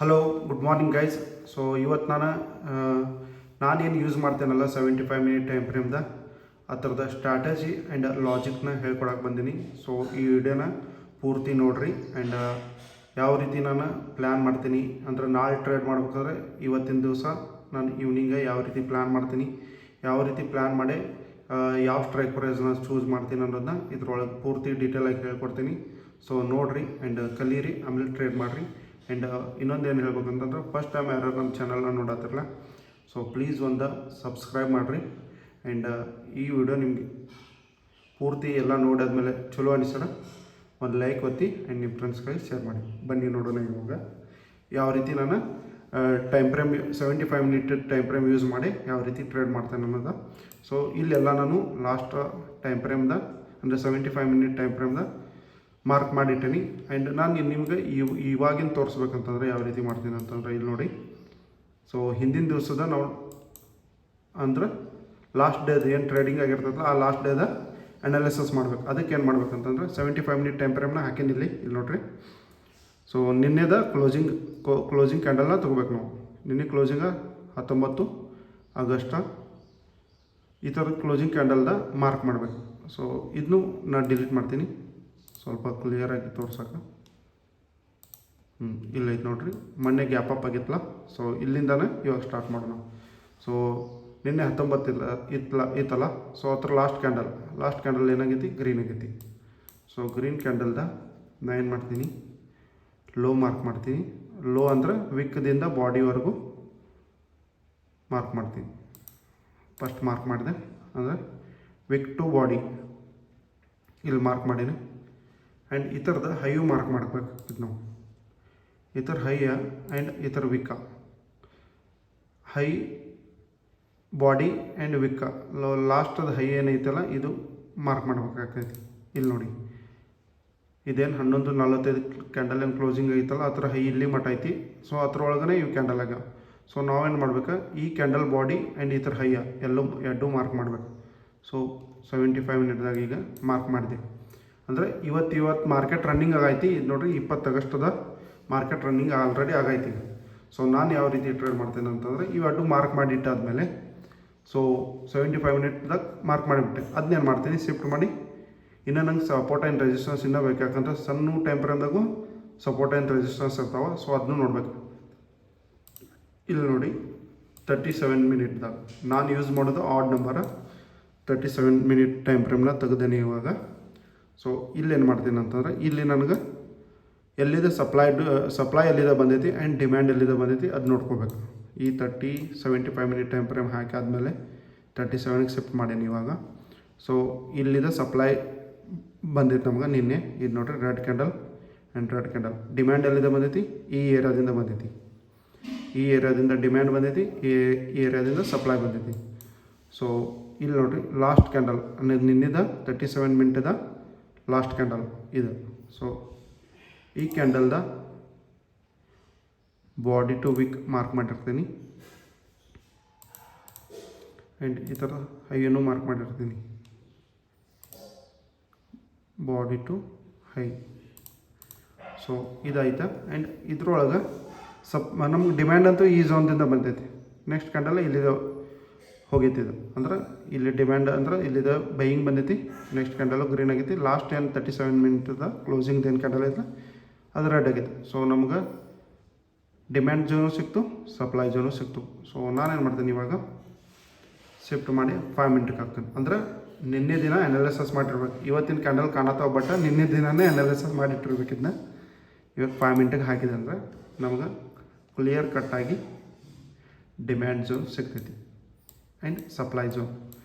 Hello good morning guys. So ಇವತ್ತು ನಾನೇನು use ಮಾಡ್ತೇನಲ್ಲ 75 minute time ಫ್ರೇಮ್ದ ಆ ಥರದ ಸ್ಟ್ರಾಟಜಿ ಆ್ಯಂಡ್ ಲಾಜಿಕ್ನ ಹೇಳ್ಕೊಡಕ್ಕೆ ಬಂದೀನಿ. ಸೊ ಈ ವಿಡಿಯೋನ ಪೂರ್ತಿ ನೋಡಿರಿ ಆ್ಯಂಡ್ ಯಾವ ರೀತಿ ನಾನು ಪ್ಲ್ಯಾನ್ ಮಾಡ್ತೀನಿ ಅಂದರೆ ನಾಳೆ ಟ್ರೇಡ್ ಮಾಡ್ಬೇಕಾದ್ರೆ ಇವತ್ತಿನ ದಿವಸ ನಾನು ಈವ್ನಿಂಗ ಯಾವ ರೀತಿ ಪ್ಲ್ಯಾನ್ ಮಾಡ್ತೀನಿ, ಯಾವ ರೀತಿ ಪ್ಲ್ಯಾನ್ ಮಾಡಿ ಯಾವ ಸ್ಟ್ರೈಕ್ ಪ್ರೈಸ್ನ ಚೂಸ್ ಮಾಡ್ತೀನಿ ಅನ್ನೋದನ್ನ ಇದ್ರೊಳಗೆ ಪೂರ್ತಿ ಡೀಟೇಲಾಗಿ ಹೇಳ್ಕೊಡ್ತೀನಿ. ಸೊ ನೋಡಿರಿ ಆ್ಯಂಡ್ ಕಲೀರಿ, ಆಮೇಲೆ ಟ್ರೇಡ್ ಮಾಡಿರಿ. ಆ್ಯಂಡ್ ಇನ್ನೊಂದು ಏನು ಹೇಳ್ಬೇಕಂತಂದ್ರೆ ಫಸ್ಟ್ ಟೈಮ್ ಯಾರು ನಮ್ಮ ಚಾನಲ್ನ ನೋಡತ್ತಿರಲ್ಲ, ಸೊ ಪ್ಲೀಸ್ ಒಂದು ಸಬ್ಸ್ಕ್ರೈಬ್ ಮಾಡಿರಿ. ಆ್ಯಂಡ್ ಈ ವಿಡಿಯೋ ನಿಮಗೆ ಪೂರ್ತಿ ಎಲ್ಲ ನೋಡಾದ್ಮೇಲೆ ಚಲೋ ಅನಿಸೋಣ ಒಂದು ಲೈಕ್ ಒತ್ತಿ ಆ್ಯಂಡ್ ನಿಮ್ಮ ಫ್ರೆಂಡ್ಸ್ಗಳಿಗೆ ಶೇರ್ ಮಾಡಿ. ಬನ್ನಿ ನೋಡೋಣ ಇವಾಗ ಯಾವ ರೀತಿ ನಾನು time frame 75 minute time frame use ಮಾಡಿ ಯಾವ ರೀತಿ ಟ್ರೇಡ್ ಮಾಡ್ತೇನೆ ಅನ್ನೋದು. ಸೊ ಇಲ್ಲೆಲ್ಲ ನಾನು ಲಾಸ್ಟ್ ಟೈಮ್ ಫ್ರೇಮ್ದ ಅಂದರೆ 75 ಮಿನಿಟ್ ಟೈಮ್ ಫ್ರೇಮ್ದ ಮಾರ್ಕ್ ಮಾಡಿಟ್ಟೀನಿ. ಆ್ಯಂಡ್ ನಾನು ನಿಮಗೆ ಇವಾಗಿನ ತೋರಿಸ್ಬೇಕಂತಂದ್ರೆ ಯಾವ ರೀತಿ ಮಾಡ್ತೀನಿ ಅಂತಂದ್ರೆ ಇಲ್ಲಿ ನೋಡಿ. ಸೊ ಹಿಂದಿನ ದಿವಸದ ನಾವು ಅಂದ್ರೆ ಲಾಸ್ಟ್ ಡೇದ ಏನು ಟ್ರೇಡಿಂಗ್ ಆಗಿರ್ತದಲ್ಲ ಆ ಲಾಸ್ಟ್ ಡೇದ ಅನಾಲಿಸಿಸ್ ಮಾಡ್ಬೇಕು. ಅದಕ್ಕೆ ಏನು ಮಾಡ್ಬೇಕಂತಂದ್ರೆ 75 ಮಿನಿಟ್ ಟೈಮ್ ಫ್ರೇಮ್ನ ಹಾಕಿನಿಲ್ಲಿ ಇಲ್ಲಿ ನೋಡಿರಿ. ಸೊ ನಿನ್ನೆದ ಕ್ಲೋಸಿಂಗ್ ಕ್ಯಾಂಡಲ್ನ ತೊಗೋಬೇಕು ನಾವು. ನಿನ್ನೆ ಕ್ಲೋಸಿಂಗ 19 ಆಗಸ್ಟ್ ಈ ಥರದ ಕ್ಲೋಸಿಂಗ್ ಕ್ಯಾಂಡಲ್ದ ಮಾರ್ಕ್ ಮಾಡಬೇಕು. ಸೊ ಇದನ್ನು ನಾನು ಡಿಲೀಟ್ ಮಾಡ್ತೀನಿ ಸ್ವಲ್ಪ ಕ್ಲಿಯರಾಗಿ ತೋರ್ಸೋಕೆ. ಇಲ್ಲ ಐತೆ ನೋಡಿರಿ, ಮೊನ್ನೆ ಗ್ಯಾಪ್ ಅಪ್ ಆಗಿತ್ತಲ್ಲ. ಸೊ ಇಲ್ಲಿಂದನೇ ಇವಾಗ ಸ್ಟಾರ್ಟ್ ಮಾಡೋಣ. ಸೊ ನಿನ್ನೆ 19 ಇತ್ತಲ್ಲ. ಸೊ ಹತ್ರ ಲಾಸ್ಟ್ ಕ್ಯಾಂಡಲ್ ಏನಾಗೈತಿ, ಗ್ರೀನ್ ಆಗೈತಿ. ಸೊ ಗ್ರೀನ್ ಕ್ಯಾಂಡಲ್ದ ನಾನು ಏನು ಮಾಡ್ತೀನಿ, ಲೋ ಮಾರ್ಕ್ ಮಾಡ್ತೀನಿ. ಲೋ ಅಂದರೆ ವಿಕ್ದಿಂದ ಬಾಡಿವರೆಗೂ ಮಾರ್ಕ್ ಮಾಡ್ತೀನಿ. ಫಸ್ಟ್ ಮಾರ್ಕ್ ಮಾಡಿದೆ ಅಂದರೆ ವಿಕ್ ಟು ಬಾಡಿ ಇಲ್ಲಿ ಮಾರ್ಕ್ ಮಾಡೀನಿ. ಆ್ಯಂಡ್ ಈ ಥರದ ಹೈಯು ಮಾರ್ಕ್ ಮಾಡ್ಬೇಕು ನಾವು. ಈ ಥರ ಹೈಯ ಆ್ಯಂಡ್ ಈ ಥರ ವಿಕ್ಕ, ಹೈ ಬಾಡಿ ಆ್ಯಂಡ್ ವಿಕ್ಕ ಲಾಸ್ಟದ ಹೈ ಏನೈತಲ್ಲ ಇದು ಮಾರ್ಕ್ ಮಾಡ್ಬೇಕಾಗ್ತೈತಿ. ಇಲ್ಲಿ ನೋಡಿ, ಇದೇನು 11:45 ಕ್ಯಾಂಡಲ್ ಏನು ಕ್ಲೋಸಿಂಗ್ ಐತಲ್ಲ ಆ ಥರ ಹೈ ಇಲ್ಲಿ ಮಟ್ಟ ಐತಿ. ಸೊ ಅದ್ರೊಳಗನೆ ಇವು ಕ್ಯಾಂಡಲ್ ಆಗ್ಯಾವ. ಸೊ ನಾವೇನು ಮಾಡ್ಬೇಕು, ಈ ಕ್ಯಾಂಡಲ್ ಬಾಡಿ ಆ್ಯಂಡ್ ಈ ಥರ ಹೈಯ ಎರಡು ಮಾರ್ಕ್ ಮಾಡ್ಬೇಕು. ಸೊ 75 ಮಿನಿಟ್ದಾಗ ಈಗ ಮಾರ್ಕ್ ಮಾಡಿದೆ ಅಂದರೆ ಇವತ್ತು ಮಾರ್ಕೆಟ್ ರನ್ನಿಂಗ್ ಆಗೈತಿ. ಇದು ನೋಡಿರಿ 20 ಆಗಸ್ಟದ ಮಾರ್ಕೆಟ್ ರನ್ನಿಂಗ್ ಆಲ್ರೆಡಿ ಆಗೈತಿ. ಸೊ ನಾನು ಯಾವ ರೀತಿ ಟ್ರೇಡ್ ಮಾಡ್ತೇನೆ ಅಂತಂದರೆ ಇವೆರಡು ಮಾರ್ಕ್ ಮಾಡಿಟ್ಟಾದಮೇಲೆ ಸೊ 75 ಮಿನಿಟ್ದಾಗ ಮಾರ್ಕ್ ಮಾಡಿಬಿಟ್ಟೆ. ಅದನ್ನೇನು ಮಾಡ್ತೀನಿ, ಶಿಫ್ಟ್ ಮಾಡಿ ಇನ್ನು ನಂಗೆ ಸಪೋರ್ಟ್ ಆ್ಯಂಡ್ ರೆಸಿಸ್ಟೆನ್ಸ್ ಇನ್ನೂ ಬೇಕು. ಯಾಕಂದ್ರೆ ಸಣ್ಣ ಟೈಮ್ ಫ್ರೇಮ್ದಾಗೂ ಸಪೋರ್ಟ್ ಆ್ಯಂಡ್ ರೆಸಿಸ್ಟೆನ್ಸ್ ಇರ್ತಾವೆ. ಸೊ ಅದನ್ನು ನೋಡ್ಬೇಕು. ಇಲ್ಲಿ ನೋಡಿ 37 ಮಿನಿಟ್ದಾಗ ನಾನು ಯೂಸ್ ಮಾಡೋದು ಆಡ್ ನಂಬರ 37 ಮಿನಿಟ್ ಟೈಮ್ ಫ್ರೇಮ್ನ ತೆಗೆದೇನೆ ಇವಾಗ. ಸೊ ಇಲ್ಲೇನು ಮಾಡ್ತೀನಿ ಅಂತಂದ್ರೆ ಇಲ್ಲಿ ನನಗೆ ಎಲ್ಲಿದೆ ಸಪ್ಲೈ ಎಲ್ಲಿದೆ ಬಂದೈತಿ ಆ್ಯಂಡ್ ಡಿಮ್ಯಾಂಡ್ ಎಲ್ಲಿದೆ ಬಂದೈತಿ ಅದು ನೋಡ್ಕೋಬೇಕು. ಈ 75 ಮಿನಿಟ್ ಟೈಮ್ ಫ್ರೇಮ್ ಹಾಕಾದ್ಮೇಲೆ 37ಗೆ ಶಿಫ್ಟ್ ಮಾಡೀನಿ ಇವಾಗ. ಸೊ ಇಲ್ಲಿದೆ ಸಪ್ಲೈ ಬಂದೈತೆ ನಮ್ಗೆ ನಿನ್ನೆ. ಇದು ನೋಡಿರಿ red candle and red candle. Demand ಎಲ್ಲಿದೆ ಬಂದೈತಿ, ಈ ಏರಿಯಾದಿಂದ ಬಂದೈತಿ. ಈ ಏರಿಯಾದಿಂದ ಡಿಮ್ಯಾಂಡ್ ಬಂದೈತಿ, ಈ ಏರಿಯಾದಿಂದ ಸಪ್ಲೈ ಬಂದೈತಿ. ಸೊ ಇಲ್ಲಿ ನೋಡಿರಿ ಲಾಸ್ಟ್ ಕ್ಯಾಂಡಲ್ ಅಂದರೆ ನಿನ್ನೆದ 37 ಮಿನಿಟ್ದ ಲಾಸ್ಟ್ ಕ್ಯಾಂಡಲ್ ಇದು. ಸೊ ಈ ಕ್ಯಾಂಡಲ್ದ ಬಾಡಿ ಟು ವಿಕ್ ಮಾರ್ಕ್ ಮಾಡಿರ್ತೀನಿ ಆ್ಯಂಡ್ ಈ ಥರ ಹೈಯನ್ನು ಮಾರ್ಕ್ ಮಾಡಿರ್ತೀನಿ, ಬಾಡಿ ಟು ಹೈ. ಸೊ ಇದಾಯ್ತಾ. ಆ್ಯಂಡ್ ಇದ್ರೊಳಗೆ ನಮ್ಗೆ ಡಿಮ್ಯಾಂಡ್ ಅಂತೂ ಈ ಝೋನ್ದಿಂದ ಬಂದೈತಿ. ನೆಕ್ಸ್ಟ್ ಕ್ಯಾಂಡಲ್ ಇಲ್ಲಿದೆ ಹೋಗೈತಿ. ಇದು ಅಂದ್ರೆ ಇಲ್ಲಿ ಡಿಮ್ಯಾಂಡ್ ಅಂದ್ರೆ ಇಲ್ಲಿದೆ ಬೈಯಿಂಗ್ ಬಂದೈತಿ. ನೆಕ್ಸ್ಟ್ ಕ್ಯಾಂಡಲು ಗ್ರೀನ್ ಆಗೈತಿ. ಲಾಸ್ಟ್ ಏನು 37 ಮಿನಿಟ್ದ ಕ್ಲೋಸಿಂಗ್ ಏನು ಕ್ಯಾಂಡಲ್ ಐತೆ ಅದು ರೆಡ್ ಆಗೈತಿ. ಸೊ ನಮ್ಗೆ ಡಿಮ್ಯಾಂಡ್ ಝೋನು ಸಿಕ್ತು, ಸಪ್ಲೈ ಝೋನು ಸಿಕ್ತು. ಸೊ ನಾನೇನು ಮಾಡ್ತೀನಿ ಇವಾಗ ಶಿಫ್ಟ್ ಮಾಡಿ 5 ಮಿನಿಟ್ಗೆ ಹಾಕ್ತೀನಿ. ಅಂದ್ರೆ ನಿನ್ನೆ ದಿನ ಅನಾಲಿಸಿಸ್ ಮಾಡಿರ್ಬೇಕು. ಇವತ್ತಿನ ಕ್ಯಾಂಡಲ್ ಕಾಣತ್ತಾವ, ಬಟ್ ನಿನ್ನೆ ದಿನವೇ ಅನಾಲಿಸಿಸ್ ಮಾಡಿಟ್ಟಿರ್ಬೇಕು. ಇದನ್ನ ಇವಾಗ 5 ಮಿನಿಟ್ಗೆ ಹಾಕಿದೆ ಅಂದರೆ ನಮ್ಗೆ ಕ್ಲಿಯರ್ ಕಟ್ಟಾಗಿ ಡಿಮ್ಯಾಂಡ್ ಝೋನ್ ಸಿಗ್ತೈತಿ ಆ್ಯಂಡ್ ಸಪ್ಲೈ ಝೋನ್.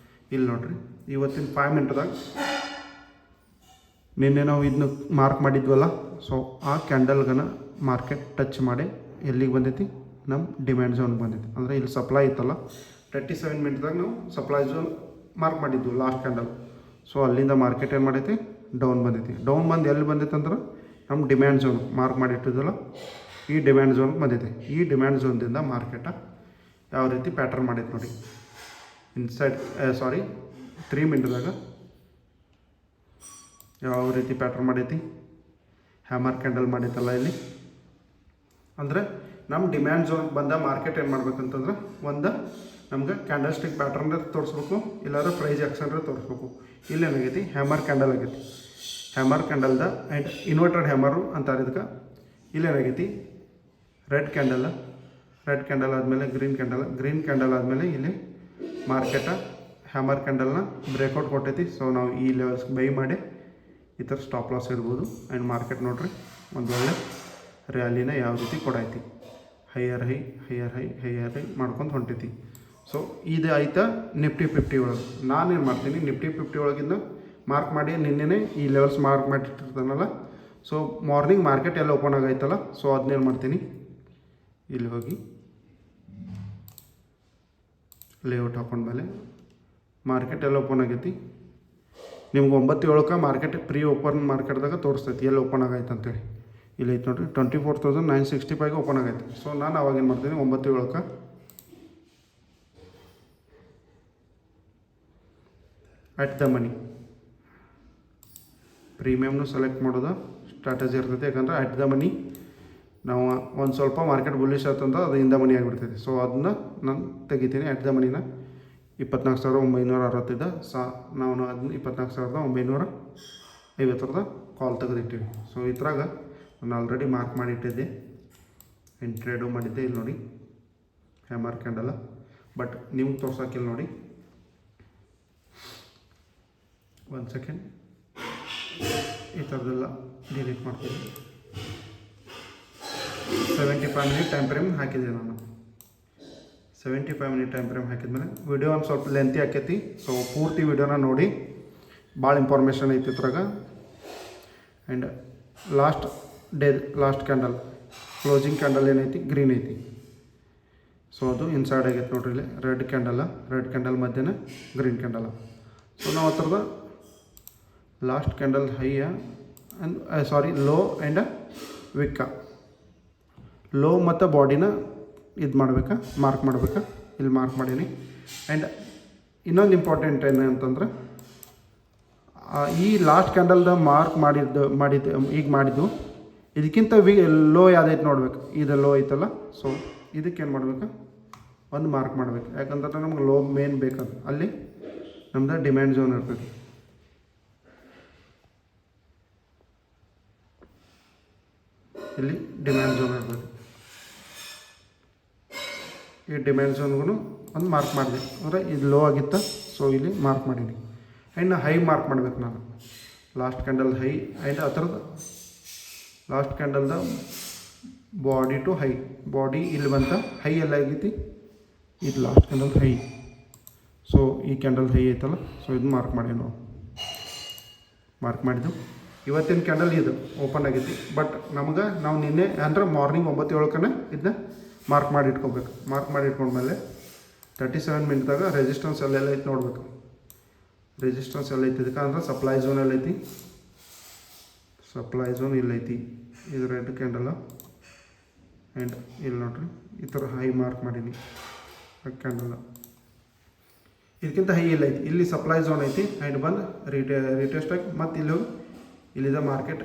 ಇಲ್ಲಿ ನೋಡಿರಿ ಇವತ್ತಿನ 5 ಮಿನಿಟ್ದಾಗ ನಿನ್ನೆ ನಾವು ಇದನ್ನ ಮಾರ್ಕ್ ಮಾಡಿದ್ವಲ್ಲ. ಸೊ ಆ ಕ್ಯಾಂಡಲ್ಗನ ಮಾರ್ಕೆಟ್ ಟಚ್ ಮಾಡಿ ಎಲ್ಲಿಗೆ ಬಂದೈತಿ, ನಮ್ಮ ಡಿಮ್ಯಾಂಡ್ ಝೋನ್ಗೆ ಬಂದೈತಿ. ಅಂದರೆ ಇಲ್ಲಿ ಸಪ್ಲೈ ಇತ್ತಲ್ಲ 37 ಮಿನಿಟ್ದಾಗ ನಾವು ಸಪ್ಲೈ ಝೋನ್ ಮಾರ್ಕ್ ಮಾಡಿದ್ವಿ ಲಾಸ್ಟ್ ಕ್ಯಾಂಡಲ್. ಸೊ ಅಲ್ಲಿಂದ ಮಾರ್ಕೆಟ್ ಏನು ಮಾಡೈತಿ, ಡೌನ್ ಬಂದೈತಿ. ಡೌನ್ ಬಂದು ಎಲ್ಲಿ ಬಂದೈತೆ ಅಂದ್ರೆ ನಮ್ಮ ಡಿಮ್ಯಾಂಡ್ ಝೋನ್ ಮಾರ್ಕ್ ಮಾಡಿಟ್ಟಿದ್ದಲ್ಲ ಈ ಡಿಮ್ಯಾಂಡ್ ಝೋನ್ಗೆ ಬಂದೈತಿ. ಈ ಡಿಮ್ಯಾಂಡ್ ಝೋನ್ದಿಂದ ಮಾರ್ಕೆಟ ಯಾವ ರೀತಿ ಪ್ಯಾಟರ್ನ್ ಮಾಡೈತಿ ನೋಡಿ. ಇನ್ಸೈಡ್ 3 ಮಿನಿಟ್ದಾಗ ಯಾವ ರೀತಿ ಪ್ಯಾಟರ್ನ್ ಮಾಡೈತಿ, ಹ್ಯಾಮರ್ ಕ್ಯಾಂಡಲ್ ಮಾಡೈತಲ್ಲ ಇಲ್ಲಿ. ಅಂದರೆ ನಮ್ಮ ಡಿಮ್ಯಾಂಡ್ ಝೋನ್ ಬಂದ ಮಾರ್ಕೆಟ್ ಏನು ಮಾಡ್ಬೇಕಂತಂದ್ರೆ ಒಂದು ನಮ್ಗೆ ಕ್ಯಾಂಡಲ್ ಸ್ಟಿಕ್ ಪ್ಯಾಟ್ರನ್ ತೋರಿಸ್ಬೇಕು, ಇಲ್ಲಾಂದ್ರೆ ಪ್ರೈಸ್ ಆ್ಯಕ್ಷನ್ ತೋರಿಸ್ಬೇಕು. ಇಲ್ಲೇನಾಗೈತಿ ಹ್ಯಾಮರ್ ಕ್ಯಾಂಡಲ್ ಆಗೈತಿ. ಹ್ಯಾಮರ್ ಕ್ಯಾಂಡಲ್ದ ಆ್ಯಂಡ್ ಇನ್ವರ್ಟೆಡ್ ಹ್ಯಾಮರು ಅಂತಾರೆ ಇದಕ್ಕೆ. ಇಲ್ಲೇನಾಗೈತಿ ರೆಡ್ ಕ್ಯಾಂಡಲ್ ಆದಮೇಲೆ ಗ್ರೀನ್ ಕ್ಯಾಂಡಲ್ ಆದಮೇಲೆ ಇಲ್ಲಿ ಮಾರ್ಕೆಟ ಹ್ಯಾಮರ್ ಕ್ಯಾಂಡಲ್ನ ಬ್ರೇಕ್ಔಟ್ ಕೊಟ್ಟೈತಿ. ಸೊ ನಾವು ಈ ಲೆವೆಲ್ಸ್ ಬೈ ಮಾಡಿ ಈ ಥರ ಸ್ಟಾಪ್ ಲಾಸ್ ಇಡ್ಬೋದು. ಆ್ಯಂಡ್ ಮಾರ್ಕೆಟ್ ನೋಡ್ರಿ ಒಂದು ಒಳ್ಳೆ ರ್ಯಾಲಿನ ಯಾವ ರೀತಿ ಕೊಡೈತಿ, ಹೈಯರ್ ಹೈ ಮಾಡ್ಕೊಂಡು ಹೊಂಟೈತಿ. ಸೊ ಇದು ಆಯ್ತಾ ನಿಫ್ಟಿ 50 ಒಳಗೆ. ನಾನೇನು ಮಾಡ್ತೀನಿ, ನಿಫ್ಟಿ 50 ಒಳಗಿಂದ ಮಾರ್ಕ್ ಮಾಡಿ ನಿನ್ನೆ ಈ ಲೆವೆಲ್ಸ್ ಮಾರ್ಕ್ ಮಾಡಿಟ್ಟಿರ್ತಾನಲ್ಲ. ಸೊ ಮಾರ್ನಿಂಗ್ ಮಾರ್ಕೆಟ್ ಎಲ್ಲ ಓಪನ್ ಆಗೈತಲ್ಲ, ಸೊ ಅದನ್ನೇನು ಮಾಡ್ತೀನಿ, ಇಲ್ಲಿ ಹೋಗಿ ಲೇಔಟ್ ಹಾಕೊಂಡ್ಮೇಲೆ ಮಾರ್ಕೆಟ್ ಎಲ್ಲ ಓಪನ್ ಆಗೈತಿ. ನಿಮ್ಗೆ 9:07 ಮಾರ್ಕೆಟ್ ಪ್ರೀ ಓಪನ್ ಮಾರ್ಕೆಟ್ದಾಗ ತೋರಿಸ್ತೈತಿ ಎಲ್ಲಿ ಓಪನ್ ಆಗೈತೆ ಅಂತೇಳಿ. ಇಲ್ಲಿ ಐತೆ ನೋಡಿರಿ 24,965 ಓಪನ್ ಆಗೈತೆ. ಸೊ ನಾನು ಅವಾಗೇನು ಮಾಡ್ತೀನಿ, 9:07 ಅಟ್ ದ ಮನಿ ಪ್ರೀಮಿಯಮ್ನು ಸೆಲೆಕ್ಟ್ ಮಾಡೋದು ಸ್ಟ್ರಾಟಜಿ ಇರ್ತೈತಿ. ಯಾಕಂದ್ರೆ ಅಟ್ ದ ಮನಿ ನಾವು ಒಂದು ಸ್ವಲ್ಪ ಮಾರ್ಕೆಟ್ ಬುಲ್ಲಿಶ್ ಆಯ್ತಂದ್ರೆ ಅದು ಇಂದ ಮನಿ ಆಗಿಬಿಡ್ತೈತಿ. ಸೊ ಅದನ್ನ ನಾನು ತೆಗಿತೀನಿ. ಅಟ್ ದ ಮನಿನ 24,965 ನಾವು ಅದನ್ನ 24,950 ಕಾಲ್ ತೆಗೆದಿಟ್ಟಿವಿ. ಸೊ ಇದ್ರಾಗ ನಾನು ಆಲ್ರೆಡಿ ಮಾರ್ಕ್ ಮಾಡಿಟ್ಟಿದ್ದೆ, ಇನ್ನು ಟ್ರೇಡು ಮಾಡಿದ್ದೆ. ಇಲ್ಲಿ ನೋಡಿ ಹ್ಯಾಮರ್ ಕ್ಯಾಂಡಲ್, ಬಟ್ ನಿಮ್ಗೆ ತೋರ್ಸೋಕ್ಕಿಲ್ಲ ನೋಡಿ. ಒಂದು ಸೆಕೆಂಡ್, ಈ ಥರದ್ದೆಲ್ಲ ಡಿಲೀಟ್ ಮಾಡ್ತೀನಿ. 75 ಮಿನಿಟ್ ಟೈಮ್ ಫ್ರೇಮ್ ಹಾಕಿದೆ ನಾನು. 75 ಮಿನಿಟ್ ಟೈಮ್ ಫ್ರೇಮ್ ಹಾಕಿದ್ಮೇಲೆ ವಿಡಿಯೋ ಒಂದು ಸ್ವಲ್ಪ ಲೆಂತಿ ಆಕೈತಿ. ಸೊ ಪೂರ್ತಿ ವಿಡಿಯೋನ ನೋಡಿ, ಭಾಳ ಇಂಫಾರ್ಮೇಷನ್ ಐತಿ ಇದ್ರಾಗ. And last candle closing candle ಏನೈತಿ, ಗ್ರೀನ್ ಐತಿ. ಸೊ ಅದು ಇನ್ಸೈಡ್ ಆಗೈತೆ ನೋಡ್ರಿ. ಇಲ್ಲಿ ರೆಡ್ ಕ್ಯಾಂಡಲ್ ಮಧ್ಯನ ಗ್ರೀನ್ ಕ್ಯಾಂಡಲ್. ಸೊ ನಾವು ಆ ಥರದ ಲಾಸ್ಟ್ ಕ್ಯಾಂಡಲ್ ಹೈಯ ಲೋ ಆ್ಯಂಡ್ ವಿಕ್ಕ, ಲೋ ಮತ್ತು ಬಾಡಿನ ಇದು ಮಾಡ್ಬೇಕಾ, ಮಾರ್ಕ್ ಮಾಡ್ಬೇಕಾ. ಇಲ್ಲಿ ಮಾರ್ಕ್ ಮಾಡೀನಿ. ಆ್ಯಂಡ್ ಇನ್ನೊಂದು ಇಂಪಾರ್ಟೆಂಟ್ ಏನು ಅಂತಂದ್ರೆ, ಈ ಲಾಸ್ಟ್ ಕ್ಯಾಂಡಲ್ದ ಮಾರ್ಕ್ ಮಾಡಿದ್ದು ಇದಕ್ಕಿಂತ ಲೋ ಯಾವುದೈತೆ ನೋಡ್ಬೇಕು. ಇದು ಲೋ ಐತಲ್ಲ, ಸೊ ಇದಕ್ಕೇನು ಮಾಡ್ಬೇಕು, ಒಂದು ಮಾರ್ಕ್ ಮಾಡ್ಬೇಕು. ಯಾಕಂದ್ರೆ ನಮ್ಗೆ ಲೋ ಮೇನ್ ಬೇಕದು. ಅಲ್ಲಿ ನಮ್ದು ಡಿಮ್ಯಾಂಡ್ ಝೋನ್ ಇರ್ತೈತಿ. ಇಲ್ಲಿ ಡಿಮ್ಯಾಂಡ್ ಝೋನ್ ಇರ್ತದೆ. ಈ ಡಿಮ್ಯಾಂಡ್ ಝೋನ್ಗೂ ಒಂದು ಮಾರ್ಕ್ ಮಾಡಿದೆ. ಅಂದರೆ ಇದು ಲೋ ಆಗಿತ್ತ, ಸೊ ಇಲ್ಲಿ ಮಾರ್ಕ್ ಮಾಡೀನಿ. ಆ್ಯಂಡ್ ಹೈ ಮಾರ್ಕ್ ಮಾಡ್ಬೇಕು ನಾನು. ಲಾಸ್ಟ್ ಕ್ಯಾಂಡಲ್ ಹೈ ಆ್ಯಂಡ್ ಆ ಥರದ್ದು ಲಾಸ್ಟ್ ಕ್ಯಾಂಡಲ್ದ ಬಾಡಿ ಟು ಹೈ, ಬಾಡಿ ಇಲ್ಲಿ ಬಂತ, ಹೈ ಎಲ್ಲ ಆಗೈತಿ. ಇದು ಲಾಸ್ಟ್ ಕ್ಯಾಂಡಲ್ ಹೈ. ಸೊ ಈ ಕ್ಯಾಂಡಲ್ ಹೈ ಐತಲ್ಲ, ಸೊ ಇದು ಮಾರ್ಕ್ ಮಾಡಿ ನಾವು ಮಾರ್ಕ್ ಮಾಡಿದ್ದು. ಇವತ್ತಿನ ಕ್ಯಾಂಡಲ್ ಇದು ಓಪನ್ ಆಗೈತಿ. ಬಟ್ ನಾವು ನಿನ್ನೆ ಅಂದರೆ ಮಾರ್ನಿಂಗ್ 9:07 ಇದನ್ನ ಮಾರ್ಕ್ ಮಾಡಿ ಇಟ್ಕೋಬೇಕು. ಮಾರ್ಕ್ ಮಾಡಿ ಇಟ್ಕೊಂಡ್ಮೇಲೆ 37 ಮಿನಿಟ್ದಾಗ ರೆಸಿಸ್ಟೆನ್ಸ್ ಎಲ್ಲೆಲ್ಲ ಐತಿ ನೋಡ್ಬೇಕು. ರೆಸಿಸ್ಟೆನ್ಸ್ ಎಲ್ಲ ಐತಿ, ಇದಕ್ಕೆ ಅಂದ್ರೆ ಸಪ್ಲೈ ಝೋನ್ ಎಲ್ಲ ಐತಿ. ಸಪ್ಲೈ ಝೋನ್ ಇಲ್ಲೈತಿ. ಇದು ರೆಡ್ ಕ್ಯಾಂಡಲ್. ಆ್ಯಂಡ್ ಇಲ್ಲಿ ನೋಡ್ರಿ ಈ ಥರ ಹೈ ಮಾರ್ಕ್ ಮಾಡೀನಿ ಕ್ಯಾಂಡಲ್. ಇದಕ್ಕಿಂತ ಹೈ ಇಲ್ಲ ಐತಿ. ಇಲ್ಲಿ ಸಪ್ಲೈ ಝೋನ್ ಐತಿ. ಆ್ಯಂಡ್ ಬಂದು ರಿಟೆಸ್ಟ್ ಆಗಿ ಮತ್ತು ಇಲ್ಲಿದ ಮಾರ್ಕೆಟ್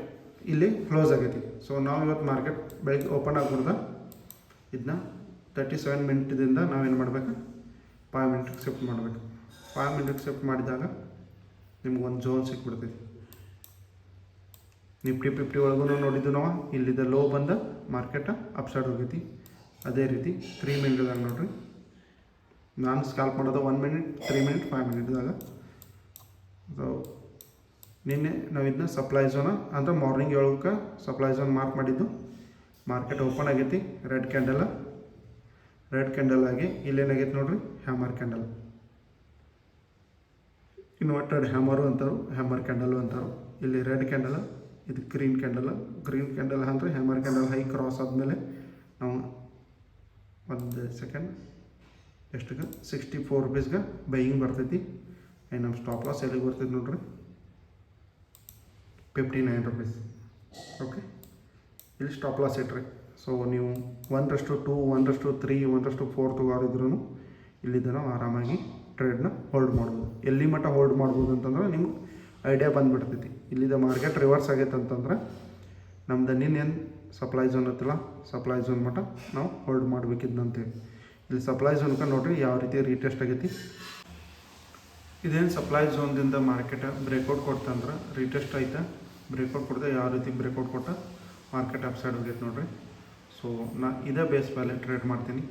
ಇಲ್ಲಿ ಕ್ಲೋಸ್ ಆಗೈತಿ. ಸೊ ನಾವು ಇವತ್ತು ಮಾರ್ಕೆಟ್ ಬೆಳಗ್ಗೆ ಓಪನ್ ಆಗ್ಬಿಡ್ದ ಇದನ್ನ 37 ಮಿನಿಟ್ದಿಂದ ನಾವೇನು ಮಾಡಬೇಕು, 5 ಮಿನಿಟ್ಗೆ ಶಿಫ್ಟ್ ಮಾಡಬೇಕು. 5 ಮಿನಿಟ್ಗೆ ಶಿಫ್ಟ್ ಮಾಡಿದಾಗ ನಿಮ್ಗೊಂದು ಝೋನ್ ಸಿಕ್ಬಿಡ್ತೈತಿ. ನಿಫ್ಟಿ 50 ಒಳಗೂ ನೋಡಿದ್ದು ನಾವು. ಇಲ್ಲಿದ್ದ ಲೋ ಬಂದ ಮಾರ್ಕೆಟ ಅಪ್ಸೈಡ್ ಹೋಗೈತಿ. ಅದೇ ರೀತಿ 3 ಮಿನಿಟ್ದಾಗ ನೋಡ್ರಿ, ನಾನು ಸ್ಕಾಲ್ಪ್ ಮಾಡೋದು 1 ಮಿನಿಟ್, 3 ಮಿನಿಟ್, 5 ಮಿನಿಟ್ದಾಗ. ಸೊ ನಿನ್ನೆ ನಾವು ಇದನ್ನ ಸಪ್ಲೈ ಝೋನ ಅಂದರೆ ಮಾರ್ನಿಂಗ್ 7ಕ್ಕೆ ಸಪ್ಲೈ ಝೋನ್ ಮಾರ್ಕ್ ಮಾಡಿದ್ದು. ಮಾರ್ಕೆಟ್ ಓಪನ್ ಆಗೈತಿ. ರೆಡ್ ಕ್ಯಾಂಡಲ್ ಆಗಿ ಇಲ್ಲೇನಾಗೈತಿ ನೋಡ್ರಿ, ಹ್ಯಾಮರ್ ಕ್ಯಾಂಡಲ್. ಇನ್ವರ್ಟೆಡ್ ಹ್ಯಾಮರು ಅಂತಾರು, ಹ್ಯಾಮರ್ ಕ್ಯಾಂಡಲು ಅಂತಾರು. ಇಲ್ಲಿ ರೆಡ್ ಕ್ಯಾಂಡಲ್, ಇದು ಗ್ರೀನ್ ಕ್ಯಾಂಡಲ್ ಅಂದರೆ ಹ್ಯಾಮರ್ ಕ್ಯಾಂಡಲ್ ಹೈ ಕ್ರಾಸ್ ಆದಮೇಲೆ ನಾವು ಒಂದು ಸೆಕೆಂಡ್ ಎಷ್ಟಿಗೆ 64 ರೂಪೀಸ್ಗೆ ಬೈಯಿಂಗ್ ಬರ್ತೈತಿ. ಆ್ಯಂಡ್ ನಮ್ಮ ಸ್ಟಾಪ್ ಲಾಸ್ ಎಲ್ಲಿಗೆ ಬರ್ತೈತಿ ನೋಡ್ರಿ, 59 ರೂಪೀಸ್. ಓಕೆ, ಇಲ್ಲಿ ಸ್ಟಾಪ್ ಲಾಸ್ ಇಟ್ರಿ. ಸೊ ನೀವು 1:2, 1:3, 1:4 ತಗೋರಿದ್ರೂ ಇಲ್ಲಿದ್ದ ನಾವು ಆರಾಮಾಗಿ ಟ್ರೇಡ್ನ ಹೋಲ್ಡ್ ಮಾಡ್ಬೋದು. ಎಲ್ಲಿ ಮಟ್ಟ ಹೋಲ್ಡ್ ಮಾಡ್ಬೋದು ಅಂತಂದ್ರೆ ನಿಮ್ಗೆ ಐಡಿಯಾ ಬಂದುಬಿಡ್ತೈತಿ. ಇಲ್ಲಿದ್ದ ಮಾರ್ಕೆಟ್ ರಿವರ್ಸ್ ಆಗೈತೆ ಅಂತಂದ್ರೆ ನಮ್ದು ನಿನ್ನೇನು ಸಪ್ಲೈ ಝೋನ್ ಐತಲ್ಲ, ಸಪ್ಲೈ ಝೋನ್ ಮಟ್ಟ ನಾವು ಹೋಲ್ಡ್ ಮಾಡಬೇಕಿದ್ದಂತೇಳಿ. ಇಲ್ಲಿ ಸಪ್ಲೈ ಝೋನ್ಗೆ ನೋಡಿರಿ ಯಾವ ರೀತಿ ರೀಟೆಸ್ಟ್ ಆಗೈತಿ. ಇದೇನು ಸಪ್ಲೈ ಝೋನ್ದಿಂದ ಮಾರ್ಕೆಟ್ ಬ್ರೇಕ್ಔಟ್ ಕೊಡ್ತಂದ್ರೆ ರೀಟೆಸ್ಟ್ ಐತೆ, ಬ್ರೇಕ್ಔಟ್ ಕೊಡ್ತಾ ಯಾವ ರೀತಿ ಬ್ರೇಕ್ಔಟ್ ಕೊಟ್ಟ ಮಾರ್ಕೆಟ್ ಅಪ್ ಸೈಡ್ ಹೋಗೈತೆ ನೋಡಿರಿ. ಸೊ ನಾ ಇದೇ ಬೇಸ್ ಮೇಲೆ ಟ್ರೇಡ್ ಮಾಡ್ತೀನಿ.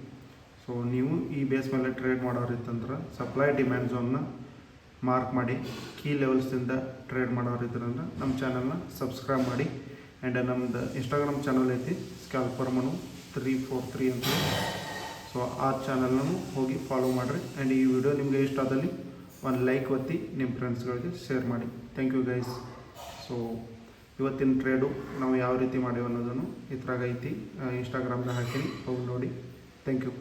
ಸೊ ನೀವು ಈ ಬೇಸ್ ಮೇಲೆ ಟ್ರೇಡ್ ಮಾಡೋರಿತ್ತಂದ್ರೆ ಸಪ್ಲೈ ಡಿಮ್ಯಾಂಡ್ ಝೋನ್ನ ಮಾರ್ಕ್ ಮಾಡಿ ಕೀ ಲೆವೆಲ್ಸಿಂದ ಟ್ರೇಡ್ ಮಾಡೋರಿದ್ರಂದ್ರೆ ನಮ್ಮ ಚಾನಲ್ನ ಸಬ್ಸ್ಕ್ರೈಬ್ ಮಾಡಿ. ಆ್ಯಂಡ್ ನಮ್ಮದು ಇನ್ಸ್ಟಾಗ್ರಾಮ್ ಚಾನಲ್ ಐತಿ ಸ್ಕ್ಯಾಲ್ಪರ್ ಮನು 343 ಅಂತ. ಸೊ ಆ ಚಾನಲ್ನೂ ಹೋಗಿ ಫಾಲೋ ಮಾಡಿರಿ. ಆ್ಯಂಡ್ ಈ ವಿಡಿಯೋ ನಿಮಗೆ ಇಷ್ಟ ಆದಲ್ಲಿ ಒಂದು ಲೈಕ್ ಒತ್ತಿ ನಿಮ್ಮ ಫ್ರೆಂಡ್ಸ್ಗಳಿಗೆ ಶೇರ್ ಮಾಡಿ. Thank you guys. ಸೊ ಇವತ್ತಿನ ಟ್ರೇಡು ನಾವು ಯಾವ ರೀತಿ ಮಾಡೀವಿ ಅನ್ನೋದನ್ನು ಇದ್ರಾಗ ಐತಿ, ಇನ್ಸ್ಟಾಗ್ರಾಮ್ದಾಗ ಹಾಕೀನಿ, ಹೋಗಿ ನೋಡಿ. Thank you.